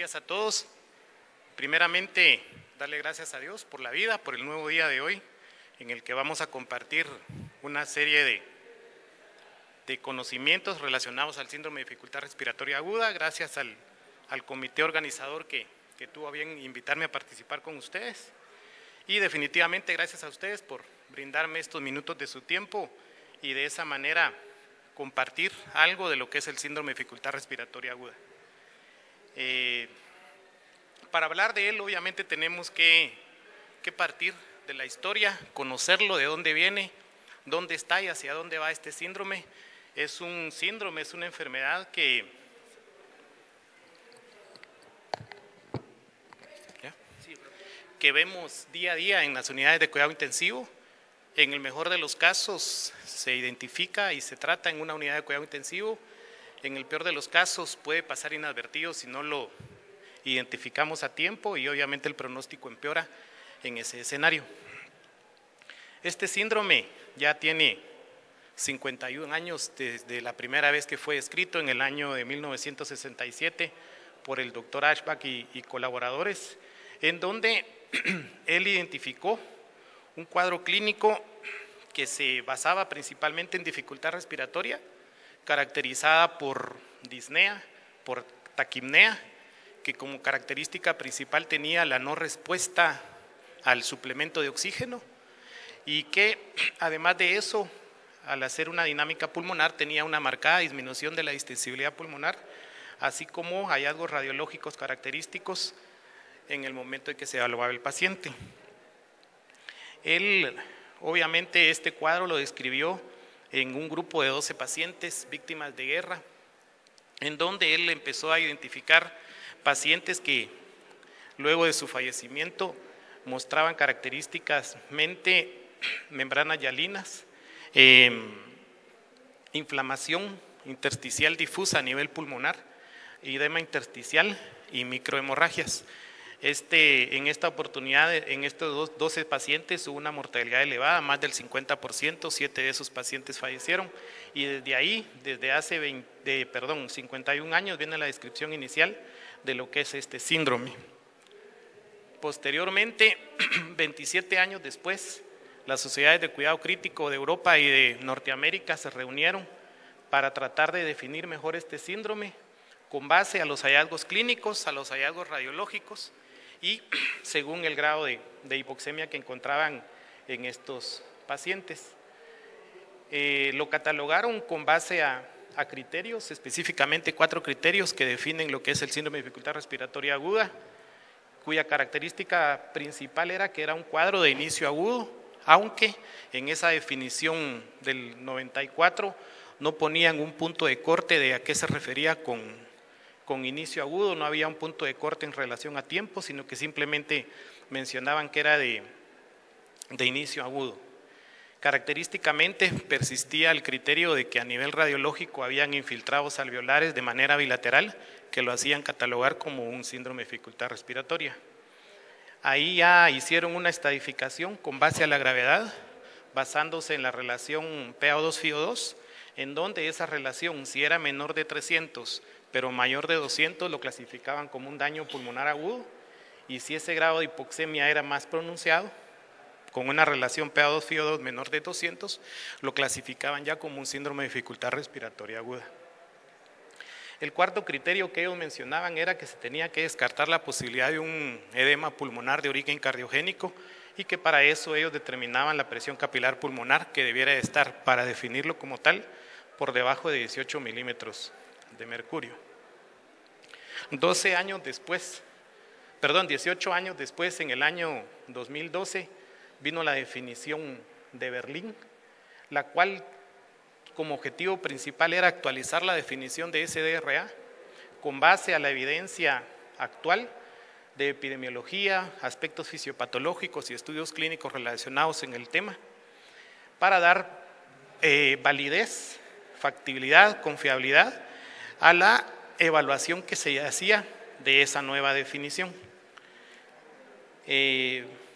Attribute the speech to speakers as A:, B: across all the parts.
A: días a todos. Primeramente, darle gracias a Dios por la vida, por el nuevo día de hoy, en el que vamos a compartir una serie de conocimientos relacionados al síndrome de dificultad respiratoria aguda, gracias al comité organizador que tuvo a bien invitarme a participar con ustedes. Y definitivamente gracias a ustedes por brindarme estos minutos de su tiempo y de esa manera compartir algo de lo que es el síndrome de dificultad respiratoria aguda. Para hablar de él, obviamente tenemos que partir de la historia, conocerlo, de dónde viene, dónde está y hacia dónde va este síndrome. Es un síndrome, es una enfermedad que vemos día a día en las unidades de cuidado intensivo. En el mejor de los casos se identifica y se trata en una unidad de cuidado intensivo. En el peor de los casos puede pasar inadvertido si no lo identificamos a tiempo y obviamente el pronóstico empeora en ese escenario. Este síndrome ya tiene 51 años desde la primera vez que fue descrito en el año de 1967 por el doctor Ashbach y colaboradores, en donde él identificó un cuadro clínico que se basaba principalmente en dificultad respiratoria, caracterizada por disnea, por taquipnea, que como característica principal tenía la no respuesta al suplemento de oxígeno y que además de eso, al hacer una dinámica pulmonar, tenía una marcada disminución de la distensibilidad pulmonar, así como hallazgos radiológicos característicos en el momento en que se evaluaba el paciente. Él, obviamente, este cuadro lo describió en un grupo de 12 pacientes víctimas de guerra, en donde él empezó a identificar pacientes que luego de su fallecimiento mostraban características membranas hialinas, inflamación intersticial difusa a nivel pulmonar, edema intersticial y microhemorragias. En esta oportunidad, en estos 12 pacientes hubo una mortalidad elevada, más del 50%, 7 de esos pacientes fallecieron y desde ahí, desde hace 51 años viene la descripción inicial de lo que es este síndrome. Posteriormente, 27 años después, las sociedades de cuidado crítico de Europa y de Norteamérica se reunieron para tratar de definir mejor este síndrome con base a los hallazgos clínicos, a los hallazgos radiológicos y según el grado de hipoxemia que encontraban en estos pacientes. Lo catalogaron con base a criterios, específicamente 4 criterios que definen lo que es el síndrome de dificultad respiratoria aguda, cuya característica principal era que era un cuadro de inicio agudo, aunque en esa definición del 94 no ponían un punto de corte de a qué se refería con inicio agudo, no había un punto de corte en relación a tiempo, sino que simplemente mencionaban que era de inicio agudo. Característicamente persistía el criterio de que a nivel radiológico habían infiltrados alveolares de manera bilateral que lo hacían catalogar como un síndrome de dificultad respiratoria. Ahí ya hicieron una estadificación con base a la gravedad, basándose en la relación PaO2-FiO2, en donde esa relación, si era menor de 300 pero mayor de 200, lo clasificaban como un daño pulmonar agudo, y si ese grado de hipoxemia era más pronunciado, con una relación PaO2-FiO2 menor de 200, lo clasificaban ya como un síndrome de dificultad respiratoria aguda. El cuarto criterio que ellos mencionaban era que se tenía que descartar la posibilidad de un edema pulmonar de origen cardiogénico y que para eso ellos determinaban la presión capilar pulmonar que debiera de estar, para definirlo como tal, por debajo de 18 milímetros de mercurio. 18 años después, en el año 2012, vino la definición de Berlín, la cual como objetivo principal era actualizar la definición de SDRA con base a la evidencia actual de epidemiología, aspectos fisiopatológicos y estudios clínicos relacionados en el tema, para dar validez, factibilidad, confiabilidad a la evaluación que se hacía de esa nueva definición.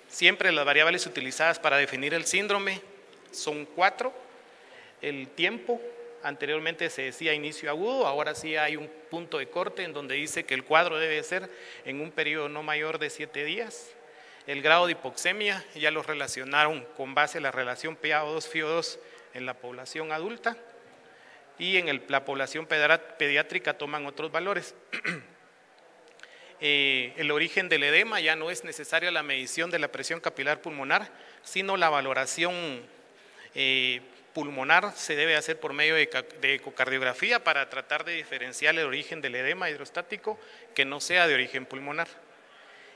A: Siempre las variables utilizadas para definir el síndrome son 4: el tiempo Anteriormente se decía inicio agudo, ahora sí hay un punto de corte en donde dice que el cuadro debe ser en un periodo no mayor de 7 días. El grado de hipoxemia ya lo relacionaron con base a la relación PaO2-FiO2 en la población adulta, y en la población pediátrica toman otros valores. El origen del edema ya no es necesaria la medición de la presión capilar pulmonar, sino la valoración pulmonar se debe hacer por medio de ecocardiografía para tratar de diferenciar el origen del edema hidrostático que no sea de origen pulmonar.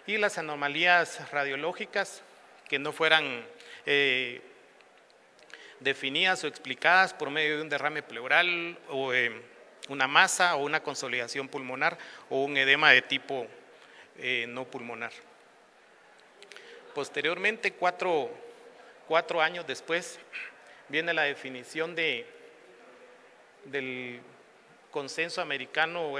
A: Y las anomalías radiológicas que no fueran definidas o explicadas por medio de un derrame pleural o una masa o una consolidación pulmonar o un edema de tipo no pulmonar. Posteriormente, cuatro años después, viene la definición del consenso americano,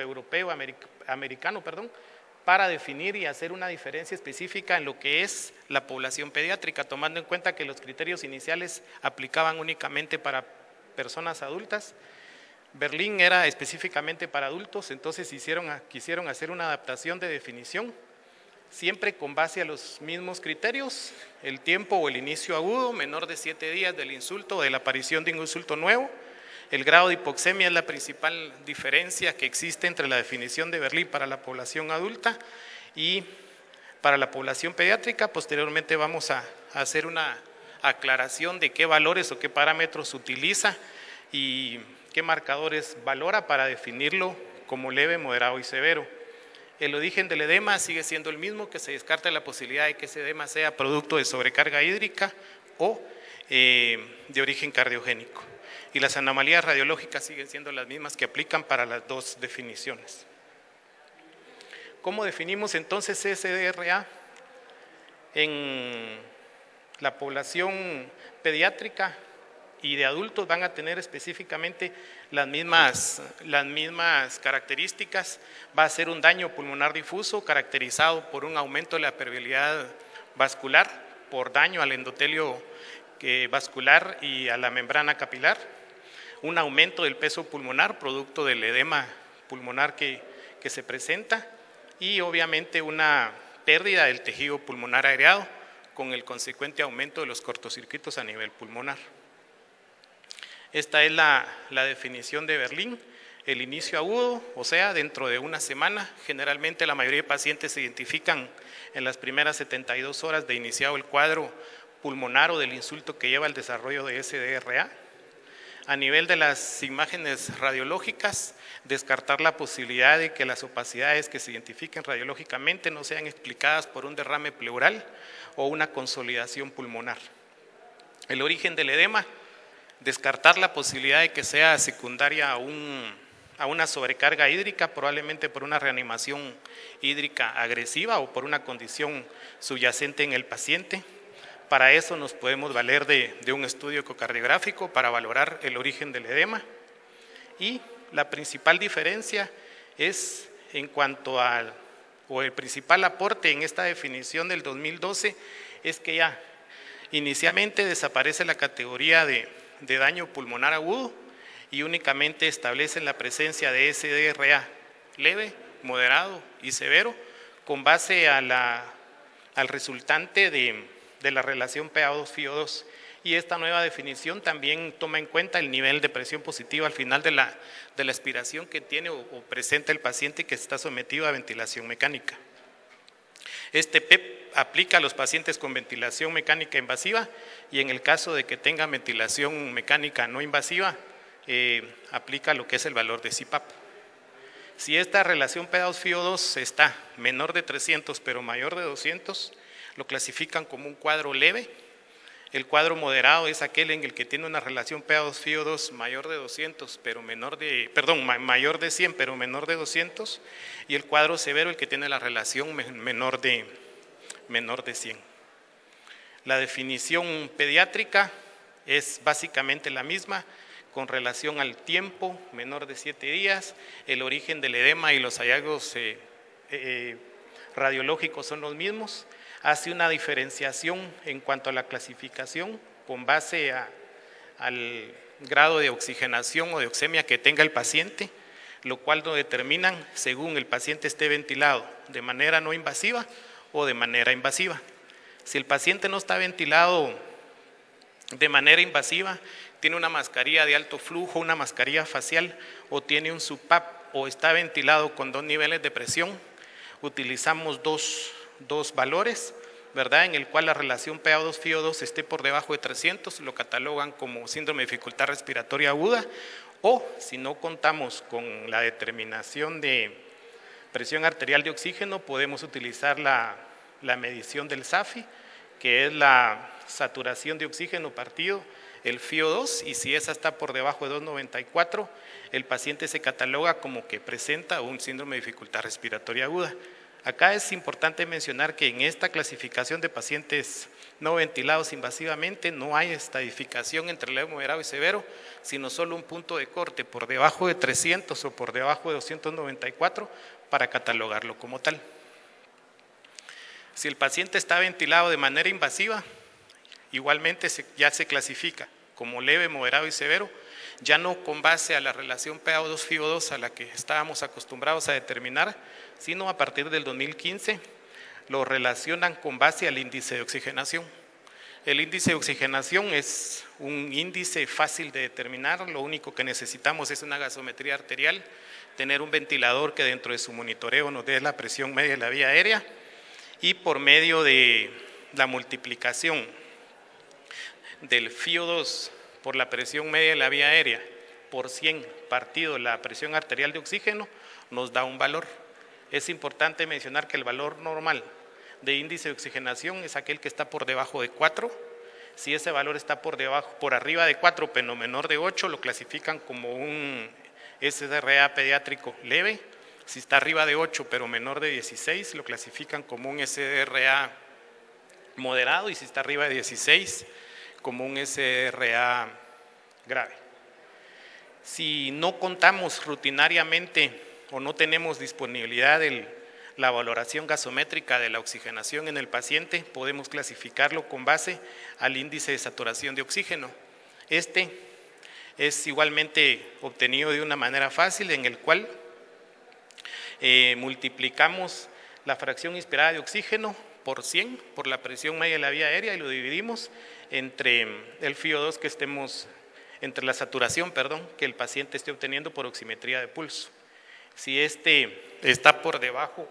A: para definir y hacer una diferencia específica en lo que es la población pediátrica, tomando en cuenta que los criterios iniciales aplicaban únicamente para personas adultas. Berlín era específicamente para adultos, entonces quisieron hacer una adaptación de definición, siempre con base a los mismos criterios: el tiempo o el inicio agudo menor de 7 días del insulto o de la aparición de un insulto nuevo. El grado de hipoxemia es la principal diferencia que existe entre la definición de Berlín para la población adulta y para la población pediátrica. Posteriormente vamos a hacer una aclaración de qué valores o qué parámetros utiliza y qué marcadores valora para definirlo como leve, moderado y severo. El origen del edema sigue siendo el mismo, que se descarta la posibilidad de que ese edema sea producto de sobrecarga hídrica o de origen cardiogénico. Y las anomalías radiológicas siguen siendo las mismas que aplican para las dos definiciones. ¿Cómo definimos entonces SDRA? En la población pediátrica y de adultos van a tener específicamente las mismas características. Va a ser un daño pulmonar difuso caracterizado por un aumento de la permeabilidad vascular, por daño al endotelio vascular y a la membrana capilar, un aumento del peso pulmonar producto del edema pulmonar que se presenta, y obviamente una pérdida del tejido pulmonar aireado con el consecuente aumento de los cortocircuitos a nivel pulmonar. Esta es la definición de Berlín. El inicio agudo, o sea, dentro de una semana. Generalmente la mayoría de pacientes se identifican en las primeras 72 horas de iniciado el cuadro pulmonar o del insulto que lleva al desarrollo de SDRA. A nivel de las imágenes radiológicas, descartar la posibilidad de que las opacidades que se identifiquen radiológicamente no sean explicadas por un derrame pleural o una consolidación pulmonar. El origen del edema, descartar la posibilidad de que sea secundaria a una sobrecarga hídrica, probablemente por una reanimación hídrica agresiva o por una condición subyacente en el paciente. Para eso nos podemos valer de un estudio ecocardiográfico para valorar el origen del edema. Y la principal diferencia es en cuanto o el principal aporte en esta definición del 2012 es que ya inicialmente desaparece la categoría de daño pulmonar agudo y únicamente establecen la presencia de SDRA leve, moderado y severo con base a al resultante de la relación PaO2-FiO2. Y esta nueva definición también toma en cuenta el nivel de presión positiva al final de la aspiración que tiene o presenta el paciente que está sometido a ventilación mecánica. Este PEP aplica a los pacientes con ventilación mecánica invasiva y en el caso de que tengan ventilación mecánica no invasiva, aplica lo que es el valor de CPAP. Si esta relación PaO2-FiO2 está menor de 300 pero mayor de 200, lo clasifican como un cuadro leve. El cuadro moderado es aquel en el que tiene una relación PaO2-FiO2 mayor de 200 pero mayor de 100 pero menor de 200, y el cuadro severo el que tiene la relación menor de 100. La definición pediátrica es básicamente la misma con relación al tiempo, menor de 7 días, el origen del edema y los hallazgos radiológicos son los mismos. Hace una diferenciación en cuanto a la clasificación con base grado de oxigenación o de oxemia que tenga el paciente, lo cual lo determinan según el paciente esté ventilado de manera no invasiva o de manera invasiva. Si el paciente no está ventilado de manera invasiva, tiene una mascarilla de alto flujo, una mascarilla facial o tiene un SUPAP o está ventilado con 2 niveles de presión, utilizamos dos valores, ¿verdad? En el cual la relación PaO2-FiO2 esté por debajo de 300, lo catalogan como síndrome de dificultad respiratoria aguda, o si no contamos con la determinación de presión arterial de oxígeno, podemos utilizar la medición del SAFI, que es la saturación de oxígeno partido el FiO2, y si esa está por debajo de 294, el paciente se cataloga como que presenta un síndrome de dificultad respiratoria aguda. Acá es importante mencionar que en esta clasificación de pacientes no ventilados invasivamente no hay estadificación entre leve, moderado y severo, sino solo un punto de corte por debajo de 300 o por debajo de 294 para catalogarlo como tal. Si el paciente está ventilado de manera invasiva, igualmente ya se clasifica como leve, moderado y severo, ya no con base a la relación PaO2-FiO2 a la que estábamos acostumbrados a determinar, sino a partir del 2015 lo relacionan con base al índice de oxigenación. El índice de oxigenación es un índice fácil de determinar, lo único que necesitamos es una gasometría arterial, tener un ventilador que dentro de su monitoreo nos dé la presión media de la vía aérea, y por medio de la multiplicación del FiO2 por la presión media de la vía aérea por 100 partido la presión arterial de oxígeno nos da un valor. Es importante mencionar que el valor normal de índice de oxigenación es aquel que está por debajo de 4. Si ese valor está por arriba de 4 pero menor de 8, lo clasifican como un SDRA pediátrico leve. Si está arriba de 8 pero menor de 16, lo clasifican como un SDRA moderado, y si está arriba de 16, como un SDRA grave. Si no contamos rutinariamente o no tenemos disponibilidad de la valoración gasométrica de la oxigenación en el paciente, podemos clasificarlo con base al índice de saturación de oxígeno. Este es igualmente obtenido de una manera fácil, en el cual multiplicamos la fracción inspirada de oxígeno por 100 por la presión media de la vía aérea y lo dividimos entre el FiO2 que entre la saturación, que el paciente esté obteniendo por oximetría de pulso. Si este está por debajo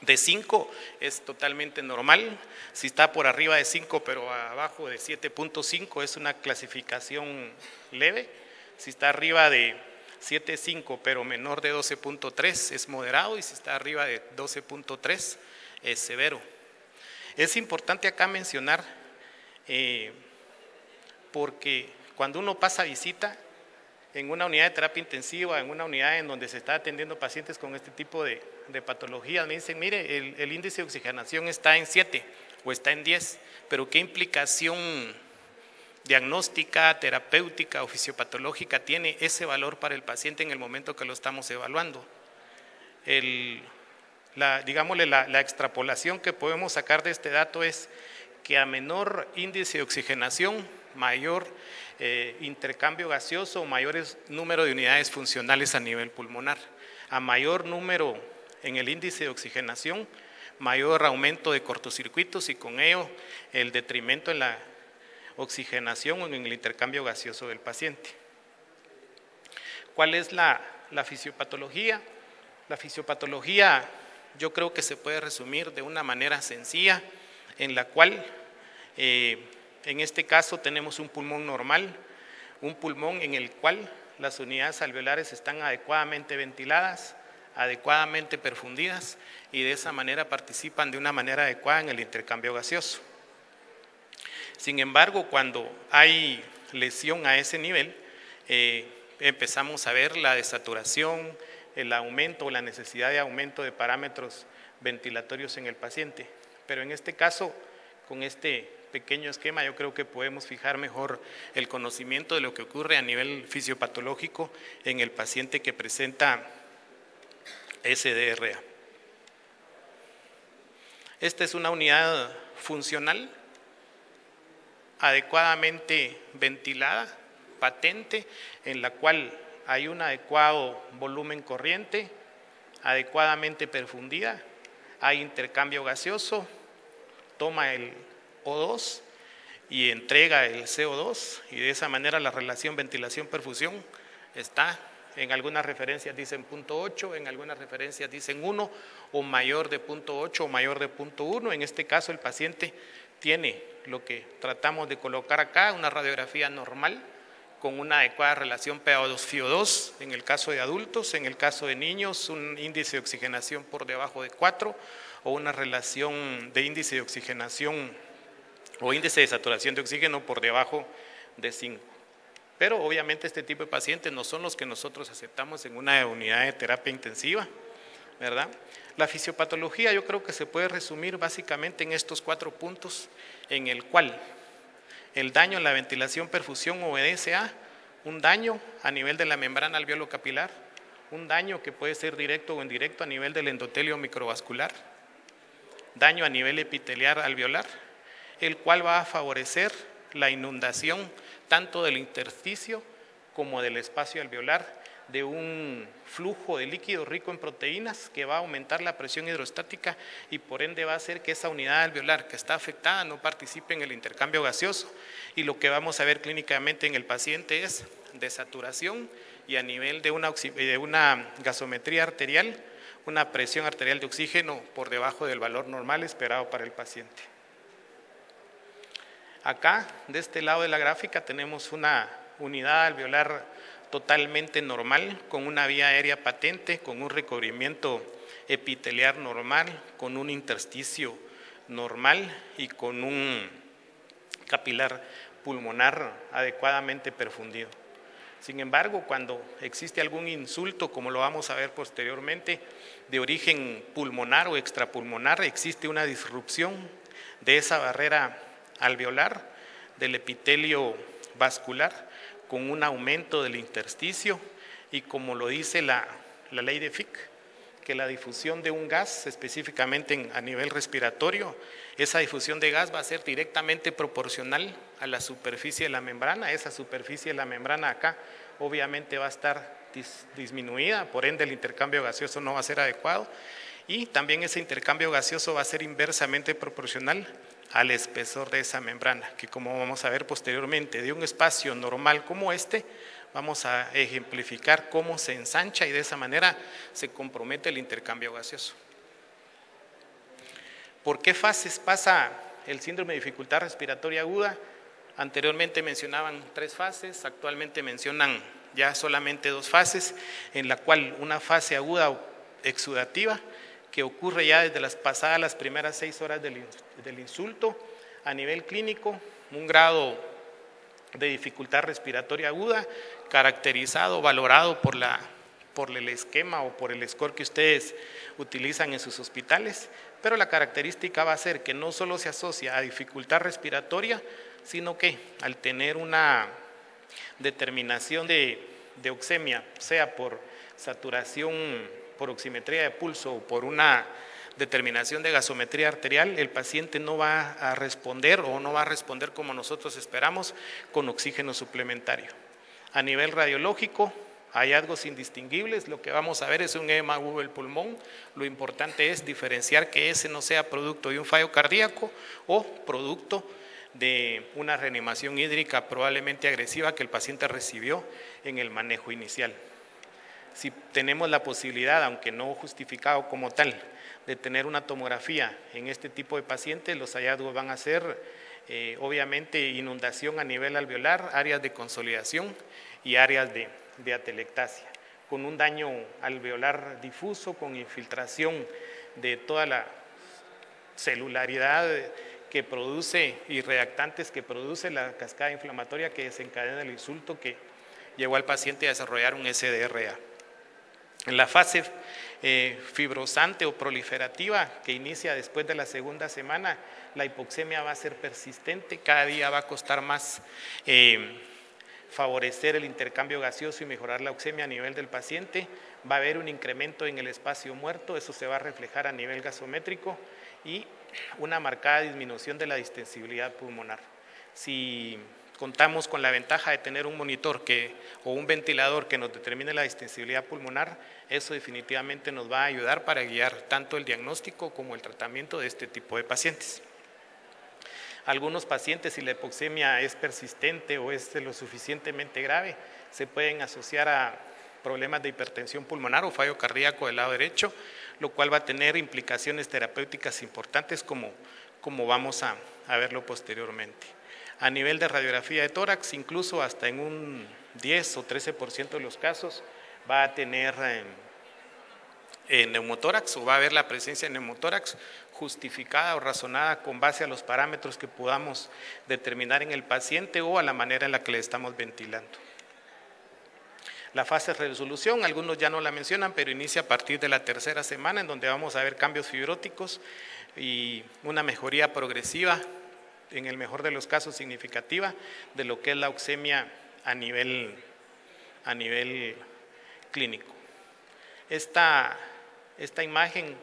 A: de 5 es totalmente normal, si está por arriba de 5 pero abajo de 7.5 es una clasificación leve, si está arriba de 7.5 pero menor de 12.3 es moderado, y si está arriba de 12.3 es severo. Es importante acá mencionar, porque cuando uno pasa visita en una unidad de terapia intensiva, en una unidad en donde se está atendiendo pacientes con este tipo de patologías, me dicen, mire, el índice de oxigenación está en 7 o está en 10, pero ¿qué implicación diagnóstica, terapéutica o fisiopatológica tiene ese valor para el paciente en el momento que lo estamos evaluando? La extrapolación que podemos sacar de este dato es que a menor índice de oxigenación, mayor intercambio gaseoso o mayor número de unidades funcionales a nivel pulmonar. A mayor número en el índice de oxigenación, mayor aumento de cortocircuitos y con ello el detrimento en la oxigenación o en el intercambio gaseoso del paciente. ¿Cuál es la fisiopatología? La fisiopatología yo creo que se puede resumir de una manera sencilla, en la cual en este caso tenemos un pulmón normal, un pulmón en el cual las unidades alveolares están adecuadamente ventiladas, adecuadamente perfundidas, y de esa manera participan de una manera adecuada en el intercambio gaseoso. Sin embargo, cuando hay lesión a ese nivel, empezamos a ver la desaturación, el aumento o la necesidad de aumento de parámetros ventilatorios en el paciente. Pero en este caso, con este pequeño esquema, yo creo que podemos fijar mejor el conocimiento de lo que ocurre a nivel fisiopatológico en el paciente que presenta SDRA. Esta es una unidad funcional, adecuadamente ventilada, patente en la cual hay un adecuado volumen corriente, adecuadamente perfundida, hay intercambio gaseoso, toma el O2 y entrega el CO2, y de esa manera la relación ventilación-perfusión está, en algunas referencias dicen 0.8, en algunas referencias dicen 1 o mayor de 0.8 o mayor de 0.1. En este caso el paciente tiene lo que tratamos de colocar acá, una radiografía normal con una adecuada relación PaO2-FiO2 en el caso de adultos, en el caso de niños un índice de oxigenación por debajo de 4 o una relación de índice de oxigenación o índice de saturación de oxígeno por debajo de 5. Pero obviamente este tipo de pacientes no son los que nosotros aceptamos en una unidad de terapia intensiva, ¿verdad? La fisiopatología yo creo que se puede resumir básicamente en estos 4 puntos, en el cual el daño en la ventilación-perfusión obedece a un daño a nivel de la membrana alveolo capilar, un daño que puede ser directo o indirecto a nivel del endotelio microvascular, daño a nivel epitelial alveolar, el cual va a favorecer la inundación tanto del intersticio como del espacio alveolar de un flujo de líquido rico en proteínas que va a aumentar la presión hidrostática y por ende va a hacer que esa unidad alveolar que está afectada no participe en el intercambio gaseoso, y lo que vamos a ver clínicamente en el paciente es desaturación y a nivel de una gasometría arterial, una presión arterial de oxígeno por debajo del valor normal esperado para el paciente. Acá, de este lado de la gráfica, tenemos una unidad alveolar totalmente normal, con una vía aérea patente, con un recubrimiento epitelial normal, con un intersticio normal y con un capilar pulmonar adecuadamente perfundido. Sin embargo, cuando existe algún insulto, como lo vamos a ver posteriormente, de origen pulmonar o extrapulmonar, existe una disrupción de esa barrera alveolar, del epitelio vascular, con un aumento del intersticio, y como lo dice la ley de Fick, que la difusión de un gas, específicamente a nivel respiratorio, esa difusión de gas va a ser directamente proporcional a la superficie de la membrana. Esa superficie de la membrana acá obviamente va a estar disminuida, por ende el intercambio gaseoso no va a ser adecuado, y también ese intercambio gaseoso va a ser inversamente proporcional al espesor de esa membrana, que como vamos a ver posteriormente, de un espacio normal como este, vamos a ejemplificar cómo se ensancha y de esa manera se compromete el intercambio gaseoso. ¿Por qué fases pasa el síndrome de dificultad respiratoria aguda? Anteriormente mencionaban 3 fases, actualmente mencionan ya solamente 2 fases, en la cual una fase aguda o exudativa, que ocurre ya desde pasadas las primeras 6 horas del insulto. A nivel clínico, un grado de dificultad respiratoria aguda, caracterizado, valorado por el esquema o por el score que ustedes utilizan en sus hospitales, pero la característica va a ser que no solo se asocia a dificultad respiratoria, sino que al tener una determinación de oxemia, sea por saturación, por oximetría de pulso o por una determinación de gasometría arterial, el paciente no va a responder o no va a responder como nosotros esperamos con oxígeno suplementario. A nivel radiológico, hallazgos indistinguibles, lo que vamos a ver es un edema agudo del pulmón. Lo importante es diferenciar que ese no sea producto de un fallo cardíaco o producto de una reanimación hídrica probablemente agresiva que el paciente recibió en el manejo inicial. Si tenemos la posibilidad, aunque no justificado como tal, de tener una tomografía en este tipo de pacientes, los hallazgos van a ser obviamente inundación a nivel alveolar, áreas de consolidación y áreas de atelectasia, con un daño alveolar difuso, con infiltración de toda la celularidad que produce y reactantes que produce la cascada inflamatoria que desencadena el insulto que llevó al paciente a desarrollar un SDRA. En la fase fibrosante o proliferativa, que inicia después de la segunda semana, la hipoxemia va a ser persistente, cada día va a costar más favorecer el intercambio gaseoso y mejorar la oxemia a nivel del paciente. Va a haber un incremento en el espacio muerto, eso se va a reflejar a nivel gasométrico, y una marcada disminución de la distensibilidad pulmonar. Si contamos con la ventaja de tener un monitor o un ventilador que nos determine la distensibilidad pulmonar, eso definitivamente nos va a ayudar para guiar tanto el diagnóstico como el tratamiento de este tipo de pacientes. Algunos pacientes, si la hipoxemia es persistente o es lo suficientemente grave, se pueden asociar a problemas de hipertensión pulmonar o fallo cardíaco del lado derecho, lo cual va a tener implicaciones terapéuticas importantes como vamos a verlo posteriormente. A nivel de radiografía de tórax, incluso hasta en un 10 o 13% de los casos va a tener neumotórax o va a haber la presencia de neumotórax justificada o razonada con base a los parámetros que podamos determinar en el paciente o a la manera en la que le estamos ventilando. La fase de resolución, algunos ya no la mencionan, pero inicia a partir de la tercera semana, en donde vamos a ver cambios fibróticos y una mejoría progresiva, en el mejor de los casos significativa, de lo que es la oxemia a nivel clínico. Esta imagen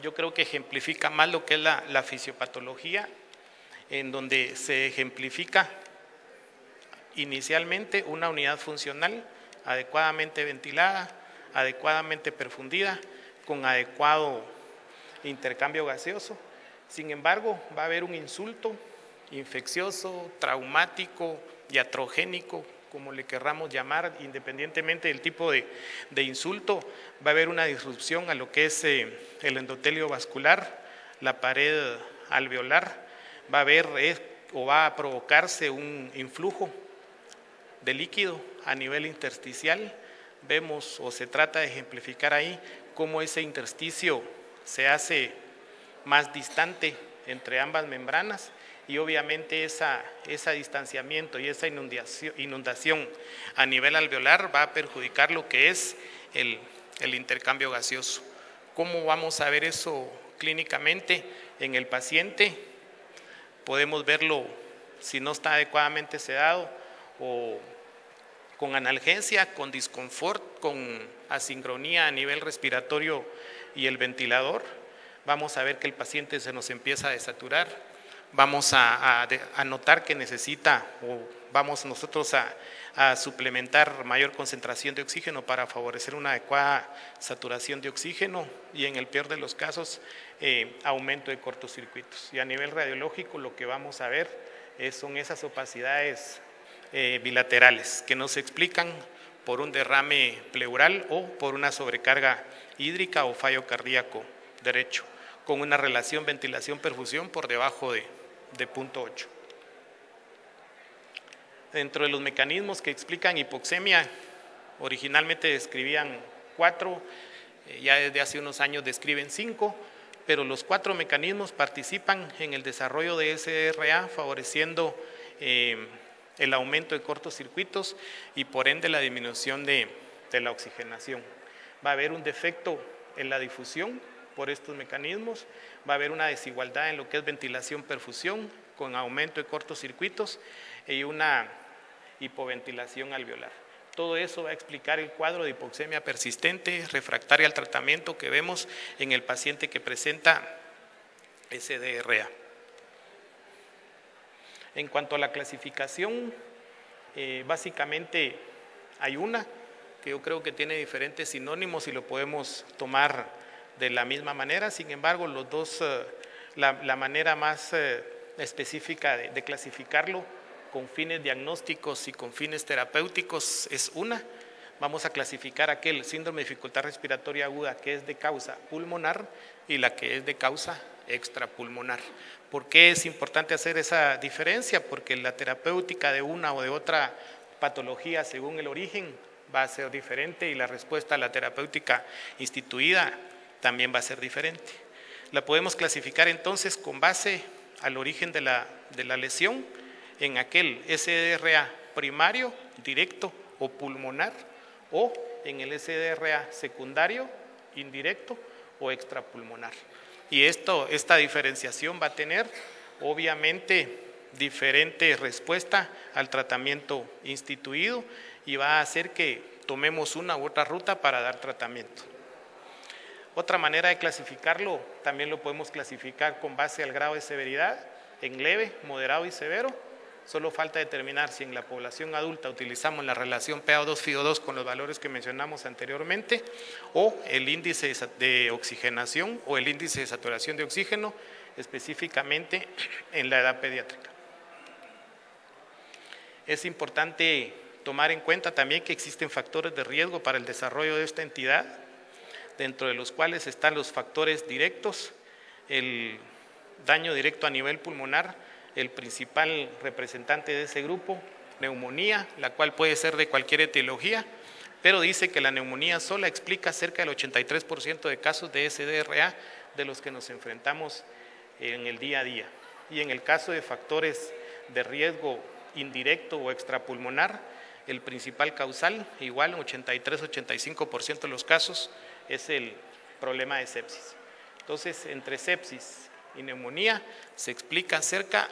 A: yo creo que ejemplifica más lo que es la fisiopatología, en donde se ejemplifica inicialmente una unidad funcional adecuadamente ventilada, adecuadamente perfundida, con adecuado intercambio gaseoso. Sin embargo, va a haber un insulto infeccioso, traumático, iatrogénico, como le querramos llamar, independientemente del tipo de insulto, va a haber una disrupción a lo que es el endotelio vascular, la pared alveolar, va a haber o va a provocarse un influjo de líquido a nivel intersticial. Vemos o se trata de ejemplificar ahí cómo ese intersticio se hace más distante entre ambas membranas y obviamente ese distanciamiento y esa inundación a nivel alveolar va a perjudicar lo que es el intercambio gaseoso. ¿Cómo vamos a ver eso clínicamente en el paciente? Podemos verlo si no está adecuadamente sedado o con analgesia, con disconfort, con asincronía a nivel respiratorio y el ventilador. Vamos a ver que el paciente se nos empieza a desaturar, vamos a notar que necesita o vamos nosotros a suplementar mayor concentración de oxígeno para favorecer una adecuada saturación de oxígeno y en el peor de los casos aumento de cortocircuitos. Y a nivel radiológico lo que vamos a ver son esas opacidades bilaterales que no se explican por un derrame pleural o por una sobrecarga hídrica o fallo cardíaco derecho, con una relación ventilación-perfusión por debajo de 0.8. Dentro de los mecanismos que explican hipoxemia, originalmente describían 4, ya desde hace unos años describen 5, pero los 4 mecanismos participan en el desarrollo de SDRA, favoreciendo el aumento de cortocircuitos y por ende la disminución de la oxigenación. Va a haber un defecto en la difusión por estos mecanismos, va a haber una desigualdad en lo que es ventilación-perfusión con aumento de cortocircuitos y una hipoventilación alveolar. Todo eso va a explicar el cuadro de hipoxemia persistente, refractaria al tratamiento que vemos en el paciente que presenta SDRA. En cuanto a la clasificación, básicamente hay una que yo creo que tiene diferentes sinónimos y lo podemos tomar de la misma manera. Sin embargo, los dos, la manera más específica de clasificarlo con fines diagnósticos y con fines terapéuticos es una. Vamos a clasificar aquel síndrome de dificultad respiratoria aguda que es de causa pulmonar y la que es de causa extrapulmonar. ¿Por qué es importante hacer esa diferencia? Porque la terapéutica de una o de otra patología según el origen va a ser diferente y la respuesta a la terapéutica instituida también va a ser diferente. La podemos clasificar entonces con base al origen de la lesión en aquel SDRA primario, directo o pulmonar, o en el SDRA secundario, indirecto o extrapulmonar. Y esta diferenciación va a tener obviamente diferente respuesta al tratamiento instituido y va a hacer que tomemos una u otra ruta para dar tratamiento. Otra manera de clasificarlo, también lo podemos clasificar con base al grado de severidad, en leve, moderado y severo, Solo falta determinar si en la población adulta utilizamos la relación PaO2-FiO2 con los valores que mencionamos anteriormente, o el índice de oxigenación o el índice de saturación de oxígeno, específicamente en la edad pediátrica. Es importante tomar en cuenta también que existen factores de riesgo para el desarrollo de esta entidad, dentro de los cuales están los factores directos, el daño directo a nivel pulmonar, el principal representante de ese grupo, neumonía, la cual puede ser de cualquier etiología, pero dice que la neumonía sola explica cerca del 83% de casos de SDRA de los que nos enfrentamos en el día a día. Y en el caso de factores de riesgo indirecto o extrapulmonar, el principal causal, igual en 83-85% de los casos, es el problema de sepsis. Entonces, entre sepsis y neumonía se explica cerca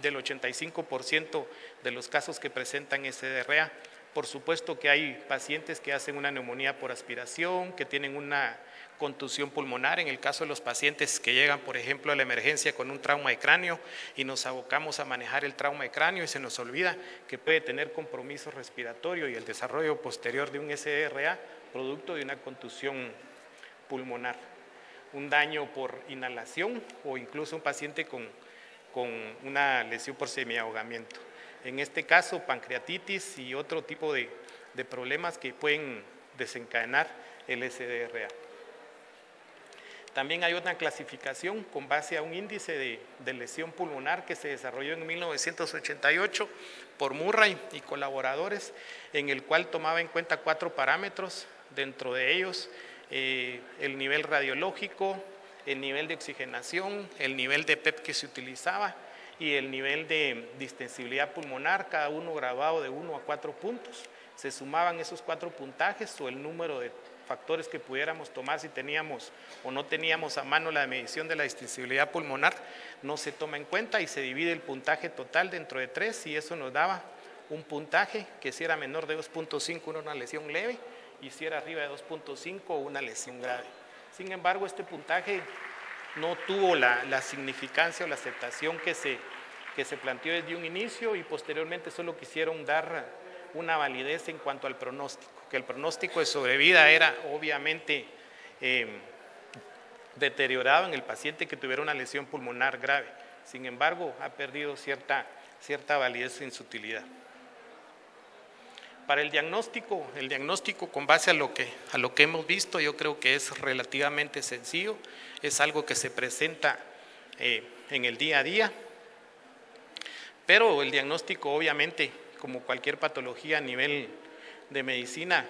A: del 85% de los casos que presentan SDRA. Por supuesto que hay pacientes que hacen una neumonía por aspiración, que tienen una contusión pulmonar. En el caso de los pacientes que llegan, por ejemplo, a la emergencia con un trauma de cráneo y nos abocamos a manejar el trauma de cráneo y se nos olvida que puede tener compromiso respiratorio y el desarrollo posterior de un SDRA producto de una contusión pulmonar, un daño por inhalación o incluso un paciente con una lesión por semiahogamiento. En este caso, pancreatitis y otro tipo de problemas que pueden desencadenar el SDRA. También hay una clasificación con base a un índice de lesión pulmonar que se desarrolló en 1988 por Murray y colaboradores, en el cual tomaba en cuenta 4 parámetros, dentro de ellos el nivel radiológico, el nivel de oxigenación, el nivel de PEP que se utilizaba y el nivel de distensibilidad pulmonar, cada uno graduado de 1 a 4 puntos. Se sumaban esos 4 puntajes o el número de factores que pudiéramos tomar si teníamos o no teníamos a mano la medición de la distensibilidad pulmonar, no se toma en cuenta y se divide el puntaje total dentro de 3 y eso nos daba un puntaje que si era menor de 2.5 era una lesión leve y si era arriba de 2.5 una lesión grave. Sin embargo, este puntaje no tuvo la significancia o la aceptación que se planteó desde un inicio y posteriormente solo quisieron dar una validez en cuanto al pronóstico, que el pronóstico de sobrevida era obviamente deteriorado en el paciente que tuviera una lesión pulmonar grave. Sin embargo, ha perdido cierta validez en su utilidad. Para el diagnóstico con base a lo que hemos visto, yo creo que es relativamente sencillo, es algo que se presenta en el día a día, pero el diagnóstico obviamente, como cualquier patología a nivel de medicina,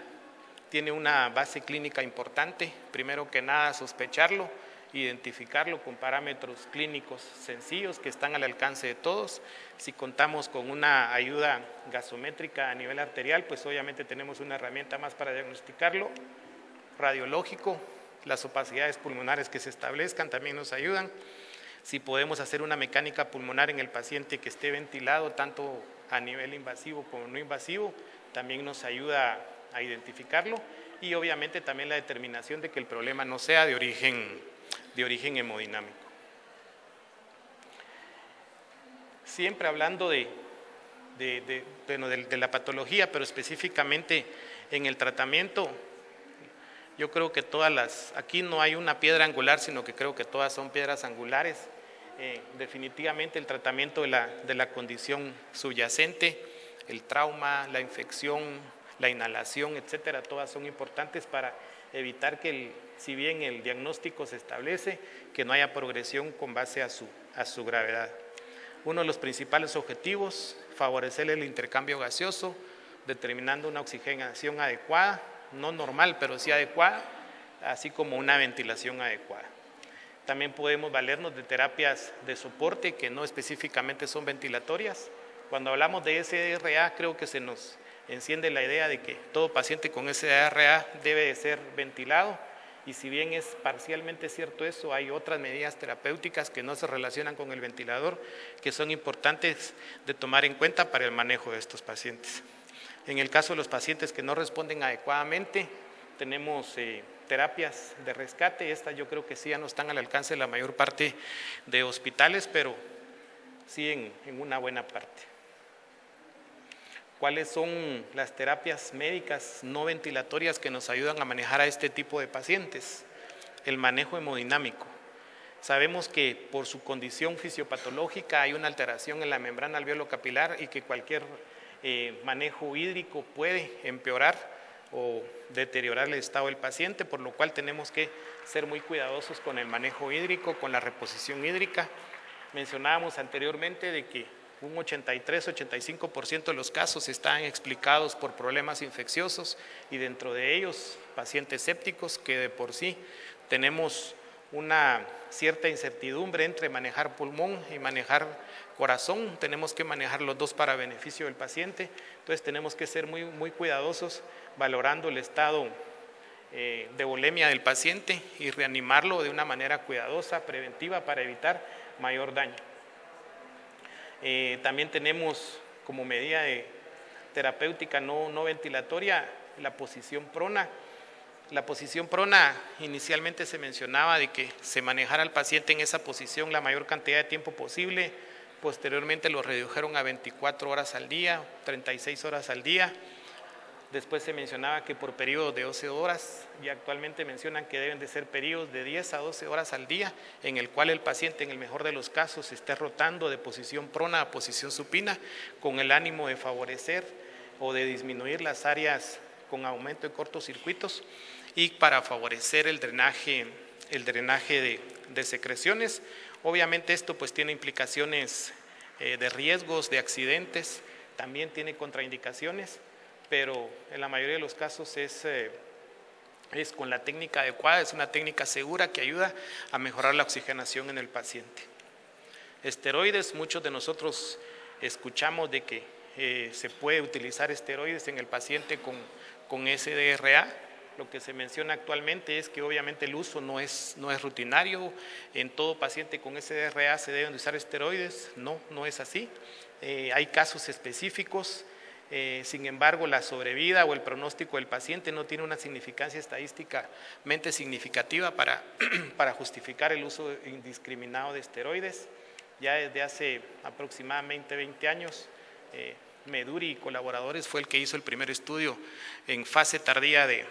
A: tiene una base clínica importante. Primero que nada, sospecharlo, identificarlo con parámetros clínicos sencillos que están al alcance de todos. Si contamos con una ayuda gasométrica a nivel arterial, pues obviamente tenemos una herramienta más para diagnosticarlo. Radiológico, las opacidades pulmonares que se establezcan también nos ayudan. Si podemos hacer una mecánica pulmonar en el paciente que esté ventilado, tanto a nivel invasivo como no invasivo, también nos ayuda a identificarlo y obviamente también la determinación de que el problema no sea de origen hemodinámico. Siempre hablando de la patología, pero específicamente en el tratamiento, yo creo que aquí no hay una piedra angular, sino que creo que todas son piedras angulares. Definitivamente el tratamiento de la condición subyacente, el trauma, la infección, la inhalación, etcétera, todas son importantes para evitar que si bien el diagnóstico se establece, que no haya progresión con base a su gravedad. Uno de los principales objetivos, favorecer el intercambio gaseoso, determinando una oxigenación adecuada, no normal, pero sí adecuada, así como una ventilación adecuada. También podemos valernos de terapias de soporte que no específicamente son ventilatorias. Cuando hablamos de SDRA, creo que se nos enciende la idea de que todo paciente con SDRA debe de ser ventilado y si bien es parcialmente cierto eso, hay otras medidas terapéuticas que no se relacionan con el ventilador que son importantes de tomar en cuenta para el manejo de estos pacientes. En el caso de los pacientes que no responden adecuadamente, tenemos terapias de rescate. Estas yo creo que sí ya no están al alcance de la mayor parte de hospitales, pero sí en una buena parte. ¿Cuáles son las terapias médicas no ventilatorias que nos ayudan a manejar a este tipo de pacientes? El manejo hemodinámico. Sabemos que por su condición fisiopatológica hay una alteración en la membrana alveolo-capilar y que cualquier manejo hídrico puede empeorar o deteriorar el estado del paciente, por lo cual tenemos que ser muy cuidadosos con el manejo hídrico, con la reposición hídrica. Mencionábamos anteriormente de que un 83-85% de los casos están explicados por problemas infecciosos y dentro de ellos pacientes sépticos, que de por sí tenemos una cierta incertidumbre entre manejar pulmón y manejar corazón. Tenemos que manejar los dos para beneficio del paciente, entonces tenemos que ser muy cuidadosos valorando el estado de volemia del paciente y reanimarlo de una manera cuidadosa, preventiva, para evitar mayor daño. También tenemos como medida terapéutica no ventilatoria la posición prona. La posición prona inicialmente se mencionaba de que se manejara al paciente en esa posición la mayor cantidad de tiempo posible. Posteriormente lo redujeron a 24 horas al día, 36 horas al día. Después se mencionaba que por periodos de 12 horas y actualmente mencionan que deben de ser periodos de 10 a 12 horas al día en el cual el paciente en el mejor de los casos esté rotando de posición prona a posición supina con el ánimo de favorecer o de disminuir las áreas con aumento de cortocircuitos y para favorecer el drenaje de secreciones. Obviamente esto pues tiene implicaciones de riesgos, de accidentes, también tiene contraindicaciones, pero en la mayoría de los casos es con la técnica adecuada, es una técnica segura que ayuda a mejorar la oxigenación en el paciente. Esteroides, muchos de nosotros escuchamos de que se puede utilizar esteroides en el paciente con SDRA. Lo que se menciona actualmente es que obviamente el uso no es rutinario, en todo paciente con SDRA se deben de usar esteroides, no es así. Hay casos específicos. Sin embargo, la sobrevida o el pronóstico del paciente no tiene una significancia estadísticamente significativa para justificar el uso indiscriminado de esteroides. Ya desde hace aproximadamente 20 años, Meduri y colaboradores fue el que hizo el primer estudio en fase tardía de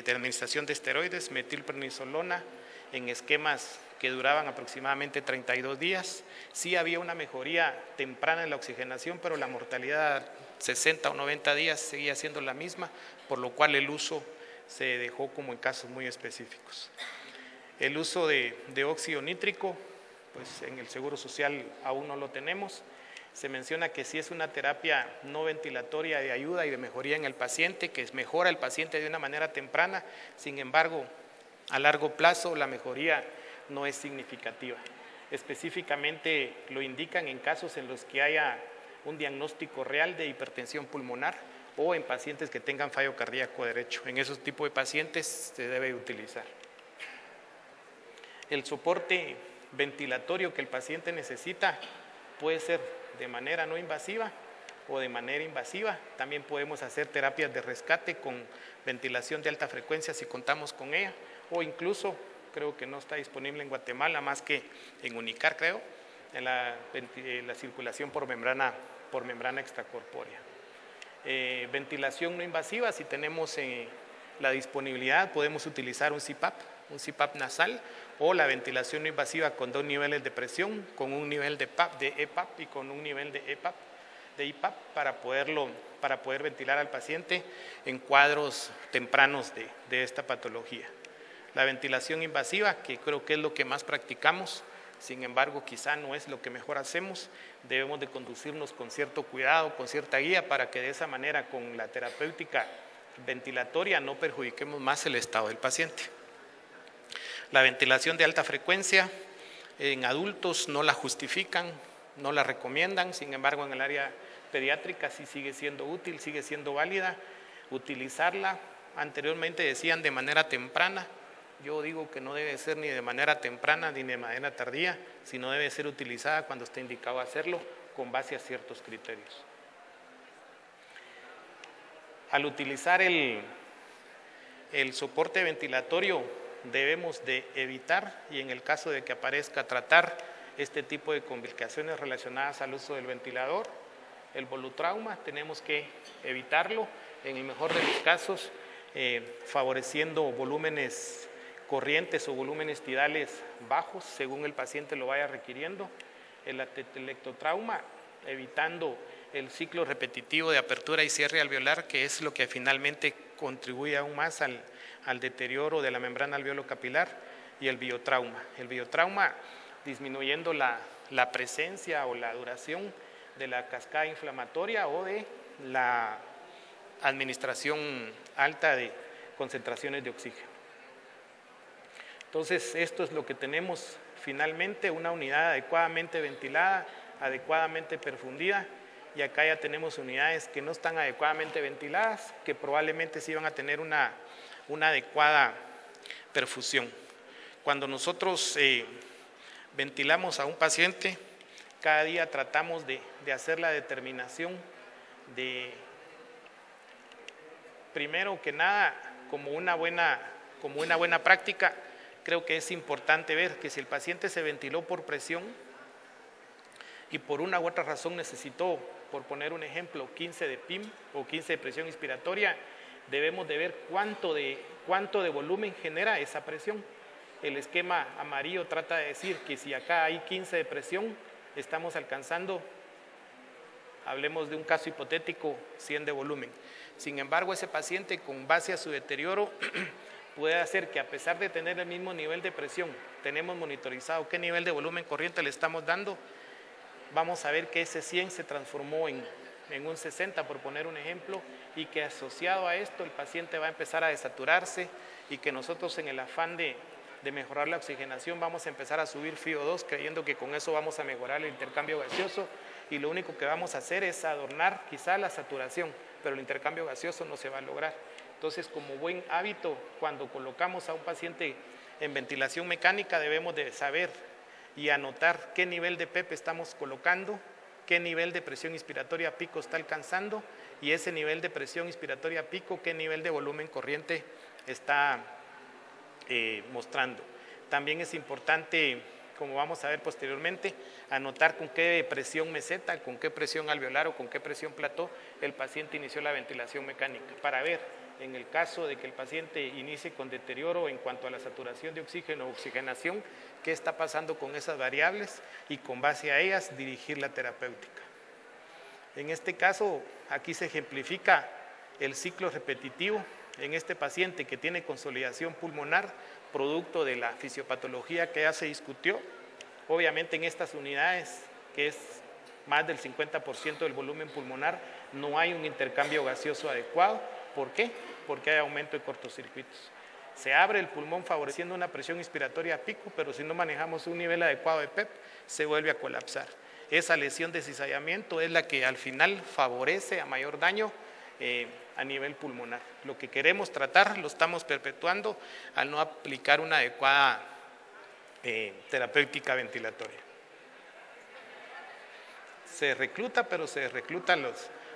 A: administración de esteroides, metilprednisolona, en esquemas que duraban aproximadamente 32 días. Sí había una mejoría temprana en la oxigenación, pero la mortalidad 60 o 90 días seguía siendo la misma, por lo cual el uso se dejó como en casos muy específicos. El uso de óxido nítrico, pues en el Seguro Social aún no lo tenemos. Se menciona que sí es una terapia no ventilatoria de ayuda y de mejoría en el paciente, que mejora el paciente de una manera temprana, sin embargo, a largo plazo la mejoría no es significativa. Específicamente lo indican en casos en los que haya un diagnóstico real de hipertensión pulmonar o en pacientes que tengan fallo cardíaco derecho. En esos tipos de pacientes se debe utilizar. El soporte ventilatorio que el paciente necesita puede ser de manera no invasiva o de manera invasiva. También podemos hacer terapias de rescate con ventilación de alta frecuencia si contamos con ella, o incluso, creo que no está disponible en Guatemala más que en Unicar, creo, en la circulación por membrana extracorpórea. Ventilación no invasiva, si tenemos la disponibilidad, podemos utilizar un CPAP nasal, o la ventilación no invasiva con 2 niveles de presión, con un nivel de EPAP y con un nivel de IPAP para poder ventilar al paciente en cuadros tempranos de esta patología. La ventilación invasiva, que creo que es lo que más practicamos, sin embargo quizá no es lo que mejor hacemos, debemos de conducirnos con cierto cuidado, con cierta guía, para que de esa manera con la terapéutica ventilatoria no perjudiquemos más el estado del paciente. La ventilación de alta frecuencia en adultos no la justifican, no la recomiendan, sin embargo en el área pediátrica sí sigue siendo útil, sigue siendo válida utilizarla. Anteriormente decían de manera temprana, yo digo que no debe ser ni de manera temprana ni de manera tardía, sino debe ser utilizada cuando esté indicado hacerlo con base a ciertos criterios. Al utilizar el soporte ventilatorio debemos de evitar, y en el caso de que aparezca, tratar este tipo de complicaciones relacionadas al uso del ventilador. el volutrauma tenemos que evitarlo, en el mejor de los casos, favoreciendo volúmenes corrientes o volúmenes tidales bajos, según el paciente lo vaya requiriendo. El atelectotrauma, evitando el ciclo repetitivo de apertura y cierre alveolar, que es lo que finalmente contribuye aún más al deterioro de la membrana alveolo-capilar. Y el biotrauma. El biotrauma disminuyendo la presencia o la duración de la cascada inflamatoria o de la administración alta de concentraciones de oxígeno. Entonces, esto es lo que tenemos finalmente, una unidad adecuadamente ventilada, adecuadamente perfundida, y acá ya tenemos unidades que no están adecuadamente ventiladas, que probablemente sí van a tener una adecuada perfusión. Cuando nosotros ventilamos a un paciente, cada día tratamos de hacer la determinación de, primero que nada, como una buena práctica, creo que es importante ver que si el paciente se ventiló por presión y por una u otra razón necesitó, por poner un ejemplo, 15 de PIM o 15 de presión inspiratoria, debemos de ver cuánto de volumen genera esa presión. El esquema amarillo trata de decir que si acá hay 15 de presión, estamos alcanzando, hablemos de un caso hipotético, 100 de volumen. Sin embargo, ese paciente, con base a su deterioro, puede hacer que, a pesar de tener el mismo nivel de presión, tenemos monitorizado qué nivel de volumen corriente le estamos dando, vamos a ver que ese 100 se transformó en un 60, por poner un ejemplo, y que asociado a esto el paciente va a empezar a desaturarse, y que nosotros, en el afán de mejorar la oxigenación, vamos a empezar a subir FiO2, creyendo que con eso vamos a mejorar el intercambio gaseoso, y lo único que vamos a hacer es adornar quizá la saturación, pero el intercambio gaseoso no se va a lograr. Entonces, como buen hábito, cuando colocamos a un paciente en ventilación mecánica, debemos de saber y anotar qué nivel de PEP estamos colocando, qué nivel de presión inspiratoria pico está alcanzando, y ese nivel de presión inspiratoria pico, qué nivel de volumen corriente está mostrando. También es importante, como vamos a ver posteriormente, anotar con qué presión meseta, con qué presión alveolar o con qué presión plató el paciente inició la ventilación mecánica, para ver, en el caso de que el paciente inicie con deterioro en cuanto a la saturación de oxígeno o oxigenación, qué está pasando con esas variables, y con base a ellas dirigir la terapéutica. En este caso, aquí se ejemplifica el ciclo repetitivo en este paciente que tiene consolidación pulmonar, producto de la fisiopatología que ya se discutió. Obviamente, en estas unidades, que es más del 50% del volumen pulmonar, no hay un intercambio gaseoso adecuado. ¿Por qué? Porque hay aumento de cortocircuitos. Se abre el pulmón favoreciendo una presión inspiratoria a pico, pero si no manejamos un nivel adecuado de PEP, se vuelve a colapsar. Esa lesión de cizallamiento es la que al final favorece a mayor daño a nivel pulmonar. Lo que queremos tratar lo estamos perpetuando al no aplicar una adecuada terapéutica ventilatoria. Se recluta, pero se reclutan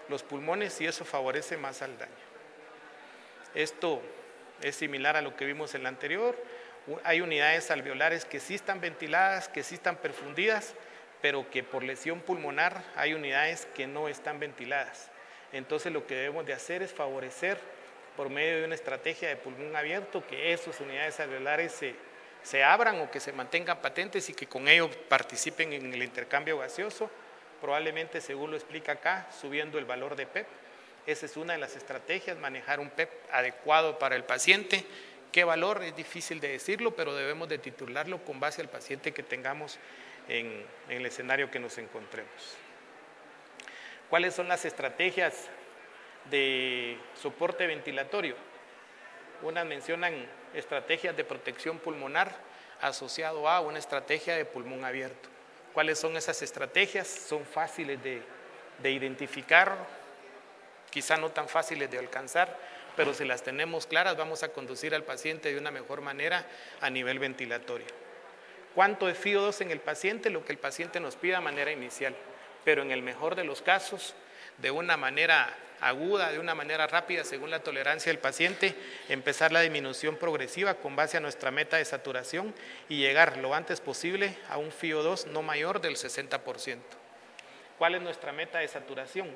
A: los pulmones, y eso favorece más al daño. Esto es similar a lo que vimos en la anterior. Hay unidades alveolares que sí están ventiladas, que sí están perfundidas, pero que por lesión pulmonar hay unidades que no están ventiladas. Entonces, lo que debemos de hacer es favorecer, por medio de una estrategia de pulmón abierto, que esas unidades alveolares se abran o que se mantengan patentes, y que con ello participen en el intercambio gaseoso, probablemente, según lo explica acá, subiendo el valor de PEP. Esa es una de las estrategias, manejar un PEP adecuado para el paciente. ¿Qué valor? Es difícil de decirlo, pero debemos de titularlo con base al paciente que tengamos en el escenario que nos encontremos. ¿Cuáles son las estrategias de soporte ventilatorio? Unas mencionan estrategias de protección pulmonar asociado a una estrategia de pulmón abierto. ¿Cuáles son esas estrategias? Son fáciles de identificar, quizá no tan fáciles de alcanzar, pero si las tenemos claras vamos a conducir al paciente de una mejor manera a nivel ventilatorio. ¿Cuánto de FiO2 en el paciente? Lo que el paciente nos pida de manera inicial, pero en el mejor de los casos, de una manera aguda, de una manera rápida, según la tolerancia del paciente, empezar la disminución progresiva con base a nuestra meta de saturación y llegar lo antes posible a un FiO2 no mayor del 60%. ¿Cuál es nuestra meta de saturación?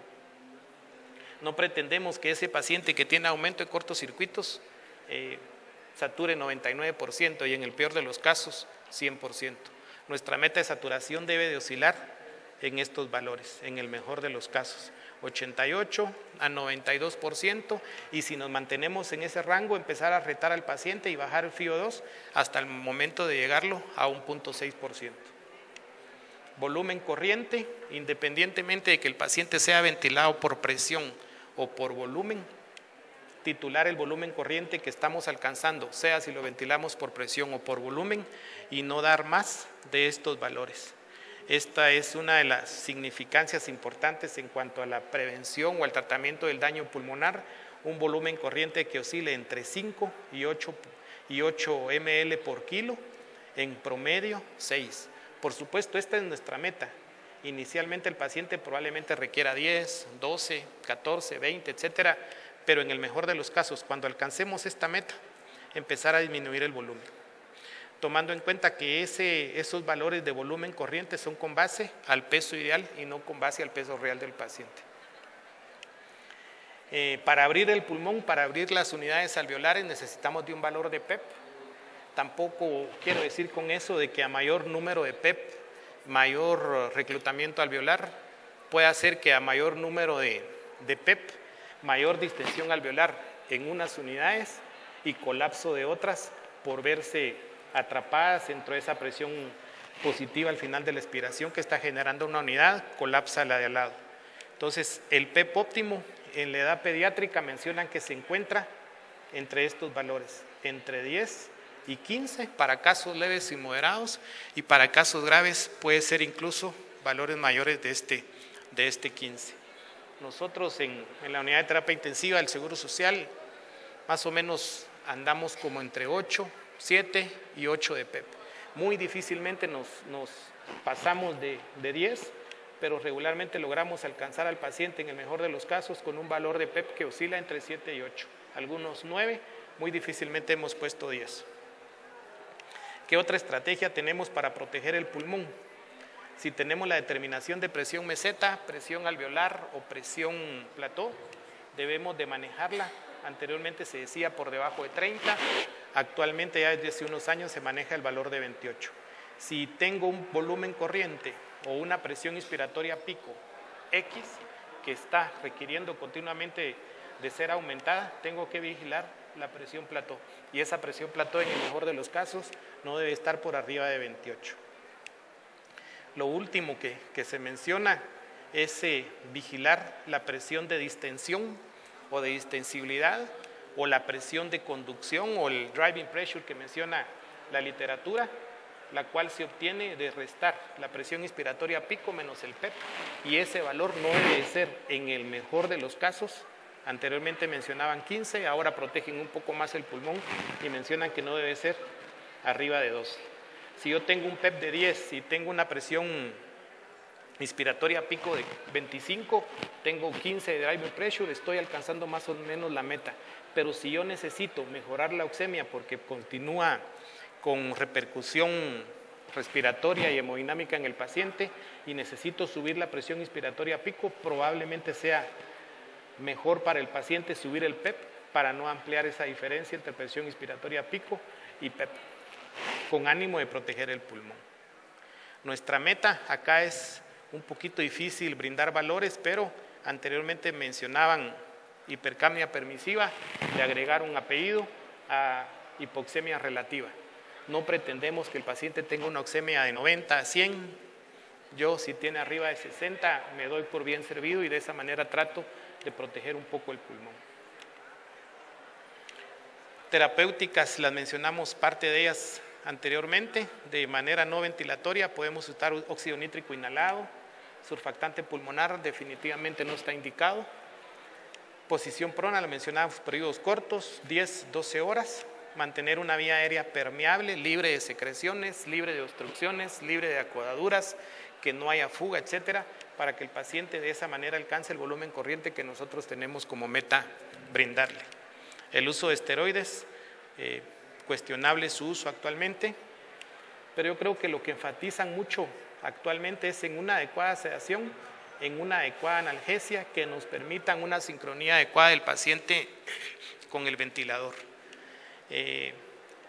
A: No pretendemos que ese paciente que tiene aumento de cortocircuitos sature 99% y en el peor de los casos 100%. Nuestra meta de saturación debe de oscilar en estos valores, en el mejor de los casos, 88 a 92%, y si nos mantenemos en ese rango, empezar a retar al paciente y bajar el FiO2 hasta el momento de llegarlo a un 0.6%. Volumen corriente, independientemente de que el paciente sea ventilado por presión o por volumen, titular el volumen corriente que estamos alcanzando, sea si lo ventilamos por presión o por volumen, y no dar más de estos valores. Esta es una de las significancias importantes en cuanto a la prevención o al tratamiento del daño pulmonar, un volumen corriente que oscile entre 5 y 8 ml por kilo, en promedio 6. Por supuesto, esta es nuestra meta. Inicialmente el paciente probablemente requiera 10, 12, 14, 20, etcétera, pero en el mejor de los casos, cuando alcancemos esta meta, empezar a disminuir el volumen, tomando en cuenta que esos valores de volumen corriente son con base al peso ideal y no con base al peso real del paciente. Para abrir el pulmón, para abrir las unidades alveolares, necesitamos de un valor de PEP. Tampoco quiero decir con eso de que a mayor número de PEP, mayor reclutamiento alveolar, puede hacer que a mayor número de PEP, mayor distensión alveolar en unas unidades y colapso de otras por verse atrapadas dentro de esa presión positiva al final de la expiración que está generando una unidad, colapsa la de al lado. Entonces, el PEP óptimo en la edad pediátrica mencionan que se encuentra entre estos valores, entre 10 y 15 para casos leves y moderados, y para casos graves puede ser incluso valores mayores de este 15. Nosotros en la unidad de terapia intensiva del Seguro Social más o menos andamos como entre 8, 7 y 8 de PEP. Muy difícilmente nos pasamos de 10, pero regularmente logramos alcanzar al paciente en el mejor de los casos con un valor de PEP que oscila entre 7 y 8. Algunos 9, muy difícilmente hemos puesto 10. ¿Qué otra estrategia tenemos para proteger el pulmón? Si tenemos la determinación de presión meseta, presión alveolar o presión plató, debemos de manejarla. Anteriormente se decía por debajo de 30, actualmente ya desde hace unos años se maneja el valor de 28. Si tengo un volumen corriente o una presión inspiratoria pico X que está requiriendo continuamente de ser aumentada, tengo que vigilar la presión plató, y esa presión plató en el mejor de los casos no debe estar por arriba de 28. Lo último que se menciona es vigilar la presión de distensión o de distensibilidad, o la presión de conducción o el driving pressure que menciona la literatura, la cual se obtiene de restar la presión inspiratoria pico menos el PEP, y ese valor no debe ser en el mejor de los casos. Anteriormente mencionaban 15, ahora protegen un poco más el pulmón y mencionan que no debe ser arriba de 12. Si yo tengo un PEP de 10 y tengo una presión inspiratoria pico de 25, tengo 15 de driving pressure, estoy alcanzando más o menos la meta. Pero si yo necesito mejorar la oxemia porque continúa con repercusión respiratoria y hemodinámica en el paciente y necesito subir la presión inspiratoria pico, probablemente sea mejor para el paciente subir el PEP para no ampliar esa diferencia entre presión inspiratoria pico y PEP, con ánimo de proteger el pulmón. Nuestra meta acá es un poquito difícil brindar valores, pero anteriormente mencionaban hipercapnia permisiva, de agregar un apellido a hipoxemia relativa. No pretendemos que el paciente tenga una oxemia de 90 a 100. Yo, si tiene arriba de 60, me doy por bien servido y de esa manera trato de proteger un poco el pulmón. Terapéuticas, las mencionamos parte de ellas anteriormente. De manera no ventilatoria podemos usar óxido nítrico inhalado. Surfactante pulmonar definitivamente no está indicado. Posición prona, la mencionamos, periodos cortos, 10-12 horas. Mantener una vía aérea permeable, libre de secreciones, libre de obstrucciones, libre de acodaduras, que no haya fuga, etcétera, para que el paciente de esa manera alcance el volumen corriente que nosotros tenemos como meta brindarle. El uso de esteroides, cuestionable su uso actualmente, pero yo creo que lo que enfatizan mucho actualmente es en una adecuada sedación en una adecuada analgesia que nos permitan una sincronía adecuada del paciente con el ventilador.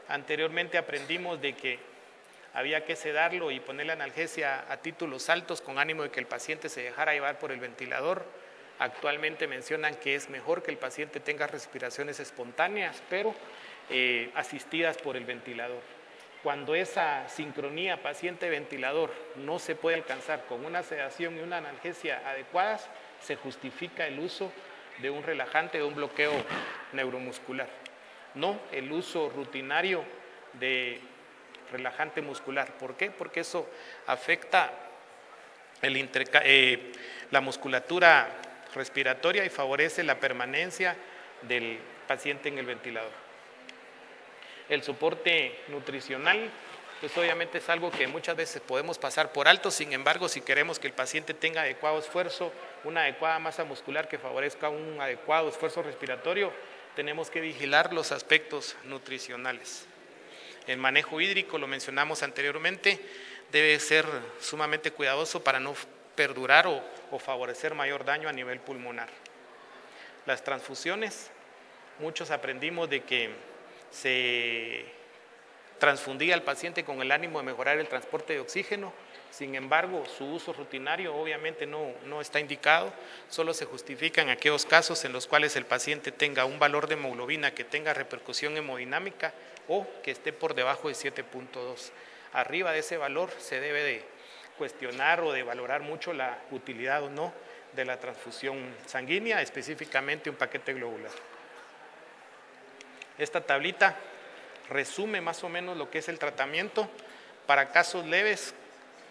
A: Anteriormente aprendimos de que había que sedarlo y poner la analgesia a títulos altos con ánimo de que el paciente se dejara llevar por el ventilador. Actualmente mencionan que es mejor que el paciente tenga respiraciones espontáneas, pero asistidas por el ventilador. Cuando esa sincronía paciente-ventilador no se puede alcanzar con una sedación y una analgesia adecuadas, se justifica el uso de un relajante, de un bloqueo neuromuscular, no el uso rutinario de relajante muscular. ¿Por qué? Porque eso afecta la musculatura respiratoria y favorece la permanencia del paciente en el ventilador. El soporte nutricional, pues obviamente es algo que muchas veces podemos pasar por alto. Sin embargo, si queremos que el paciente tenga adecuado esfuerzo, una adecuada masa muscular que favorezca un adecuado esfuerzo respiratorio, tenemos que vigilar los aspectos nutricionales. El manejo hídrico, lo mencionamos anteriormente, debe ser sumamente cuidadoso para no perdurar o favorecer mayor daño a nivel pulmonar. Las transfusiones, muchos aprendimos de que se transfundía al paciente con el ánimo de mejorar el transporte de oxígeno. Sin embargo, su uso rutinario obviamente no está indicado, solo se justifica en aquellos casos en los cuales el paciente tenga un valor de hemoglobina que tenga repercusión hemodinámica o que esté por debajo de 7.2. Arriba de ese valor se debe de cuestionar o de valorar mucho la utilidad o no de la transfusión sanguínea, específicamente un paquete globular. Esta tablita resume más o menos lo que es el tratamiento. Para casos leves,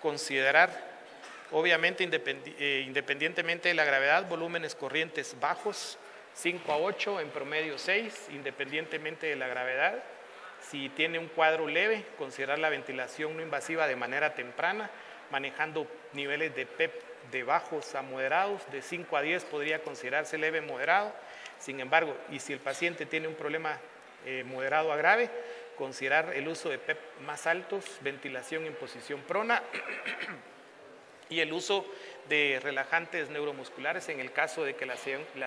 A: considerar, obviamente independientemente de la gravedad, volúmenes corrientes bajos, 5 a 8, en promedio 6, independientemente de la gravedad. Si tiene un cuadro leve, considerar la ventilación no invasiva de manera temprana, manejando niveles de PEP de bajos a moderados, de 5 a 10 podría considerarse leve moderado. Sin embargo, y si el paciente tiene un problema moderado a grave, considerar el uso de PEP más altos, ventilación en posición prona y el uso de relajantes neuromusculares en el caso de que la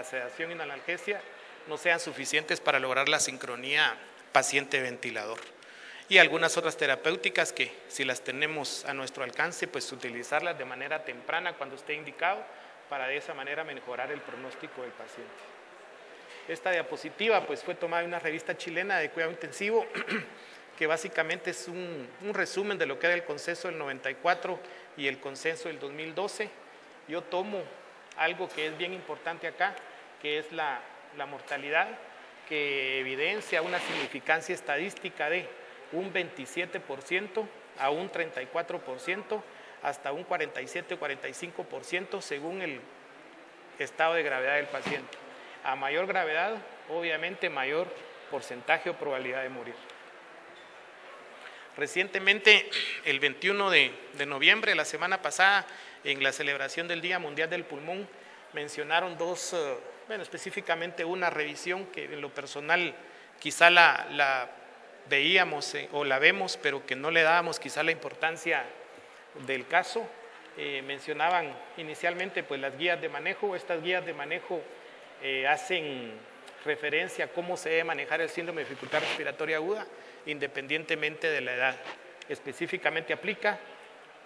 A: sedación y la analgesia no sean suficientes para lograr la sincronía paciente-ventilador. Y algunas otras terapéuticas que, si las tenemos a nuestro alcance, pues utilizarlas de manera temprana cuando esté indicado, para de esa manera mejorar el pronóstico del paciente. Esta diapositiva pues fue tomada de una revista chilena de cuidado intensivo que básicamente es un resumen de lo que era el consenso del 94 y el consenso del 2012. Yo tomo algo que es bien importante acá, que es la mortalidad, que evidencia una significancia estadística de un 27% a un 34%, hasta un 47 o 45% según el estado de gravedad del paciente. A mayor gravedad, obviamente mayor porcentaje o probabilidad de morir. Recientemente, el 21 de noviembre, la semana pasada, en la celebración del Día Mundial del Pulmón, mencionaron específicamente una revisión que en lo personal quizá la veíamos o la vemos, pero que no le dábamos quizá la importancia del caso. Mencionaban inicialmente pues las guías de manejo. Estas guías de manejo hacen referencia a cómo se debe manejar el síndrome de dificultad respiratoria aguda independientemente de la edad. Específicamente aplica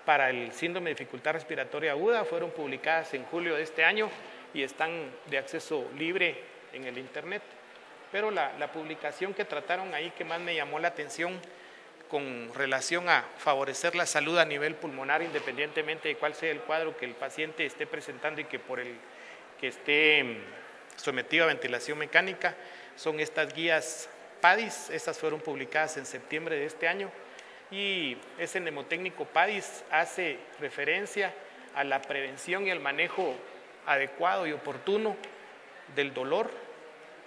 A: para el síndrome de dificultad respiratoria aguda. Fueron publicadas en julio de este año y están de acceso libre en el internet. Pero la publicación que trataron ahí que más me llamó la atención con relación a favorecer la salud a nivel pulmonar independientemente de cuál sea el cuadro que el paciente esté presentando y que por el que esté sometido a ventilación mecánica, son estas guías PADIS. Estas fueron publicadas en septiembre de este año y ese mnemotécnico PADIS hace referencia a la prevención y el manejo adecuado y oportuno del dolor,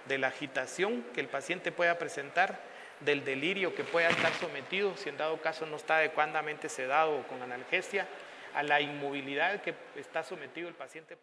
A: de la agitación que el paciente pueda presentar, del delirio que pueda estar sometido si en dado caso no está adecuadamente sedado o con analgesia, a la inmovilidad que está sometido el paciente.